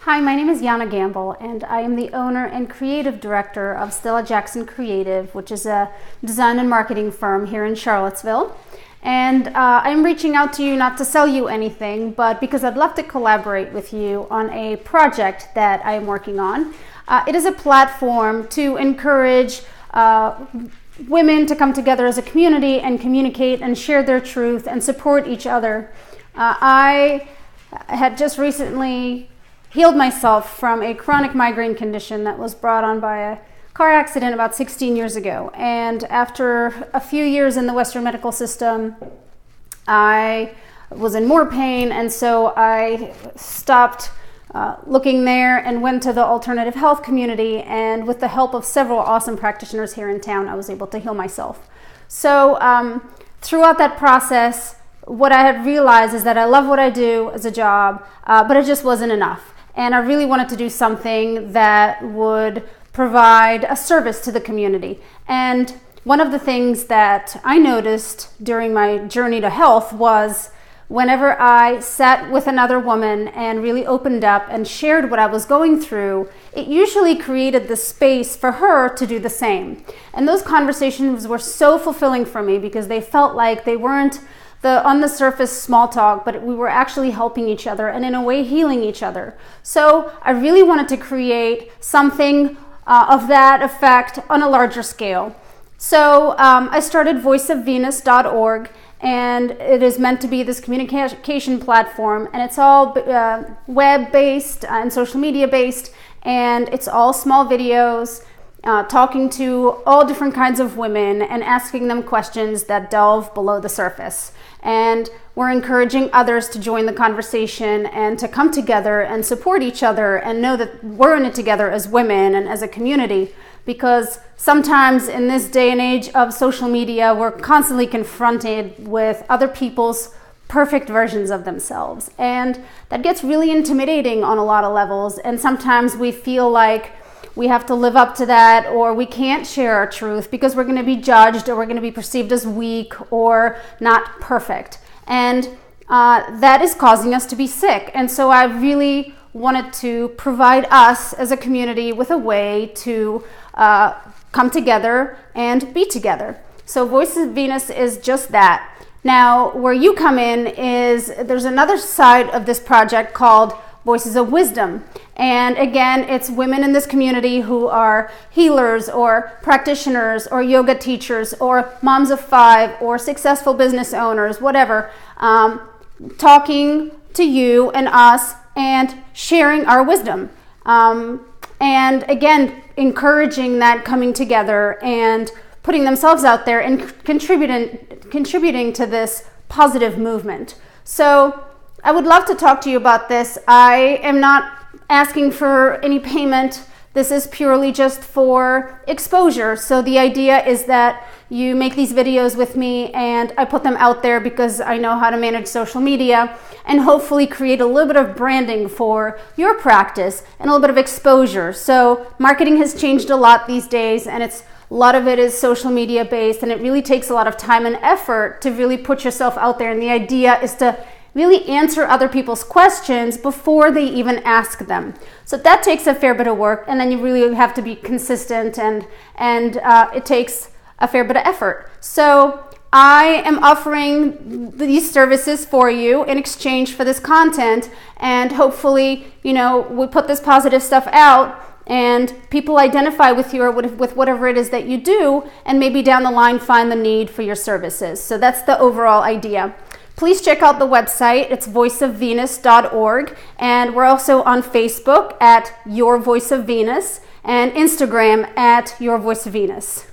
Hi, my name is Yana Gamble, and I am the owner and creative director of Stella Jackson Creative, which is a design and marketing firm here in Charlottesville. And I'm reaching out to you not to sell you anything, but because I'd love to collaborate with you on a project that I'm working on. It is a platform to encourage women to come together as a community and communicate and share their truth and support each other. I had just recently healed myself from a chronic migraine condition that was brought on by a car accident about 16 years ago. And after a few years in the Western medical system, I was in more pain, and so I stopped looking there and went to the alternative health community, and with the help of several awesome practitioners here in town, I was able to heal myself. So throughout that process, what I had realized is that I love what I do as a job, but it just wasn't enough. And I really wanted to do something that would provide a service to the community. And one of the things that I noticed during my journey to health was whenever I sat with another woman and really opened up and shared what I was going through, it usually created the space for her to do the same. And those conversations were so fulfilling for me because they felt like they weren't on the surface small talk, but we were actually helping each other and in a way healing each other. So I really wanted to create something of that effect on a larger scale. So I started voiceofvenus.org, and it is meant to be this communication platform, and it's all web-based and social media-based, and it's all small videos talking to all different kinds of women and asking them questions that delve below the surface. And we're encouraging others to join the conversation and to come together and support each other and know that we're in it together as women and as a community, because sometimes in this day and age of social media, we're constantly confronted with other people's perfect versions of themselves. And that gets really intimidating on a lot of levels. And sometimes we feel like we have to live up to that, or we can't share our truth because we're going to be judged, or we're going to be perceived as weak or not perfect. And that is causing us to be sick. And so I really wanted to provide us as a community with a way to come together and be together. So Voices of Venus is just that. Now, where you come in is there's another side of this project called Voices of Wisdom. And again, it's women in this community who are healers or practitioners or yoga teachers or moms of 5 or successful business owners, whatever, talking to you and us and sharing our wisdom. And again, encouraging that coming together and putting themselves out there and contributing to this positive movement. So I would love to talk to you about this. I am not asking for any payment. This is purely just for exposure. So the idea is that you make these videos with me and I put them out there because I know how to manage social media and hopefully create a little bit of branding for your practice and a little bit of exposure. So marketing has changed a lot these days, and a lot of it is social media based, and it really takes a lot of time and effort to really put yourself out there. And the idea is to really answer other people's questions before they even ask them. So that takes a fair bit of work, and then you really have to be consistent, and it takes a fair bit of effort. So I am offering these services for you in exchange for this content, and hopefully, we put this positive stuff out and people identify with you or with whatever it is that you do, and maybe down the line find the need for your services. So that's the overall idea. Please check out the website. It's voiceofvenus.org, and we're also on Facebook at Your Voice of Venus and Instagram at Your Voice of Venus.